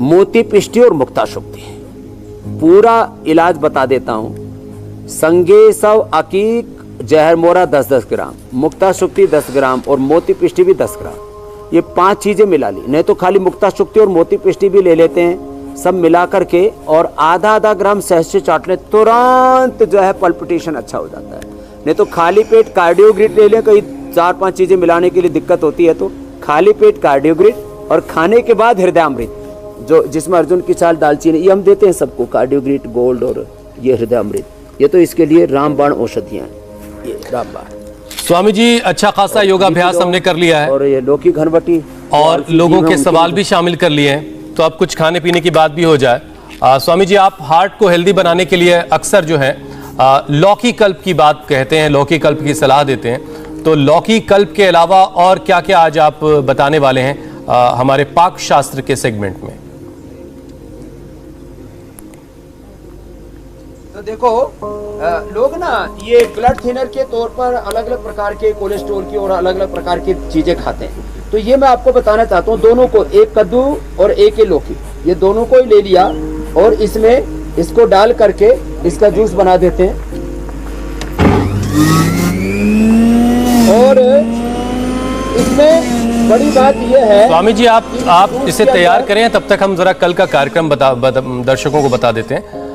मोती पिष्टी और मुक्ता शुक्ति, पूरा इलाज बता देता हूं। संगे सव अकीक जहर मोरा 10-10 ग्राम, मुक्ता शुक्ति 10 ग्राम और मोती पिष्टी भी 10 ग्राम, ये 5 चीजें मिला ली। नहीं तो खाली मुक्ता शुक्ति और मोती पिष्टी भी ले लेते हैं, सब मिला करके और आधा ग्राम शहद से चाट लें, तुरंत जो है पल्पिटेशन अच्छा हो जाता है। नहीं तो खाली पेट कार्डियोग्रिड ले लें, कहीं 4-5 चीजें मिलाने के लिए दिक्कत होती है तो खाली पेट कार्डियोग्रिड और खाने के बाद हृदयामृत, जो जिसमें अर्जुन की चाल, दालचीनी, ये हम देते हैं सबको, कार्डियोग्रिड गोल्ड और ये हृदयामृत, ये तो इसके लिए रामबाण औषधियां हैं। ये रामबाण स्वामी जी अच्छा खासा योगाभ्यास हमने कर लिया है और ये लौकी घनवटी और लोगों के सवाल भी शामिल कर लिए हैं, तो अब कुछ खाने पीने की बात भी हो जाए। स्वामी जी, आप हार्ट को हेल्दी बनाने के लिए अक्सर जो है लौकी कल्प की बात कहते हैं, लौकी कल्प की सलाह देते हैं, तो लौकी कल्प के अलावा और क्या क्या आज आप बताने वाले हैं हमारे पाक शास्त्र के सेगमेंट में? तो देखो लोग ना ये ब्लड थिनर के तौर पर अलग अलग प्रकार के कोलेस्ट्रॉल की और अलग अलग प्रकार की चीजें खाते हैं। तो ये मैं आपको बताना चाहता हूँ, दोनों को, एक कद्दू और एक लौकी, ये दोनों को ही ले लिया और इसमें इसको डाल करके इसका जूस बना देते हैं। और इसमें बड़ी बात यह है, स्वामी जी आप इसे तैयार करें, तब तक हम जरा कल का कार्यक्रम दर्शकों को बता देते हैं।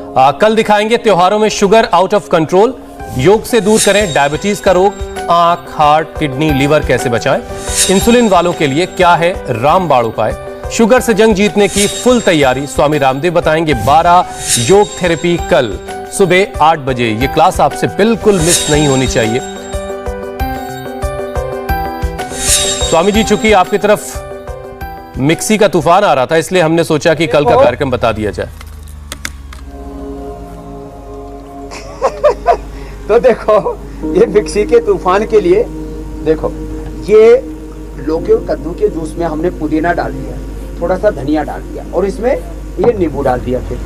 कल दिखाएंगे त्योहारों में शुगर आउट ऑफ कंट्रोल, योग से दूर करें डायबिटीज का रोग, आंख, हार्ट, किडनी, लीवर कैसे बचाएं, इंसुलिन वालों के लिए क्या है रामबाण उपाय, शुगर से जंग जीतने की फुल तैयारी स्वामी रामदेव बताएंगे। 12 योग थेरेपी कल सुबह 8 बजे। ये क्लास आपसे बिल्कुल मिस नहीं होनी चाहिए। स्वामी जी, चूंकि आपकी तरफ मिक्सी का तूफान आ रहा था, इसलिए हमने सोचा कि कल का कार्यक्रम बता दिया जाए। तो देखो ये मिक्सी के तूफान के लिए देखो, ये लौकी और कद्दू के जूस में हमने पुदीना डाल दिया, थोड़ा सा धनिया डाल दिया और इसमें ये नींबू डाल दिया। फिर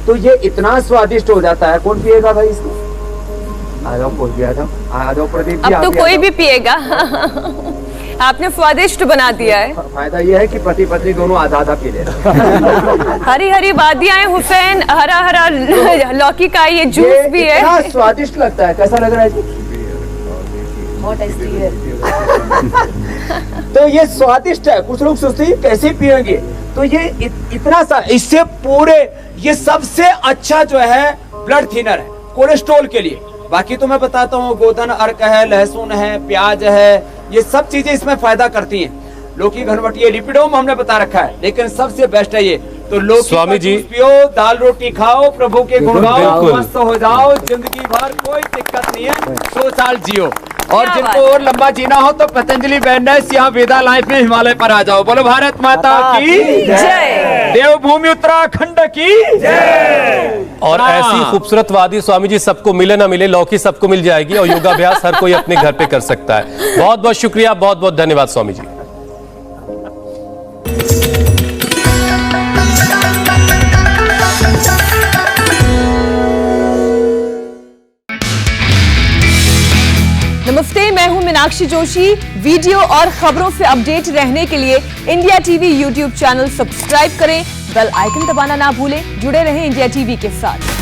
तो ये इतना स्वादिष्ट हो जाता है। कौन पिएगा भाई इसको? आ जाओ, कोई भी आ जाओ, आ जाओ प्रदीप जी। अब तो कोई भी पिएगा। आपने स्वादिष्ट बना दिया है। फायदा ये है कि पति पत्नी दोनों आधा आधा पी ले रहे। हरी हरी वादियां हैं हुसैन, हरा हरा लौकी का ये जूस भी है। इतना स्वादिष्ट लगता है। कैसा लग रहा है जी? बहुत टेस्टी है। तो ये स्वादिष्ट है। कुछ लोग सोचते हैं कैसे पिएंगे, तो ये इतना सा, इससे पूरे, ये सबसे अच्छा जो है ब्लड थिनर है कोलेस्ट्रॉल के लिए। बाकी तो मैं बताता हूँ, गोधन अर्क है, लहसुन है, प्याज है, ये सब चीजें इसमें फायदा करती हैं। लौकी घनवट, ये लिपिडोम हमने बता रखा है, लेकिन सबसे बेस्ट है ये। तो लौकी स्वामी जी पियो, दाल रोटी खाओ, प्रभु के गुण गाओ, मस्त हो जाओ, जिंदगी भर कोई दिक्कत नहीं है, 100 साल जियो। और जिनको और लंबा जीना हो तो पतंजलि वेलनेस यहाँ वेदा लाइफ में हिमालय पर आ जाओ। बोलो भारत माता की जय, देवभूमि उत्तराखंड की जय। और ऐसी खूबसूरत वादी स्वामी जी, सबको मिले ना मिले, लौकी सबको मिल जाएगी और योगाभ्यास हर कोई अपने घर पे कर सकता है। बहुत बहुत शुक्रिया, बहुत बहुत धन्यवाद स्वामी जी। नमस्ते, मैं हूं मीनाक्षी जोशी। वीडियो और खबरों से अपडेट रहने के लिए India TV YouTube channel subscribe करें, बेल आइकन दबाना ना भूलें। जुड़े रहें इंडिया टीवी के साथ।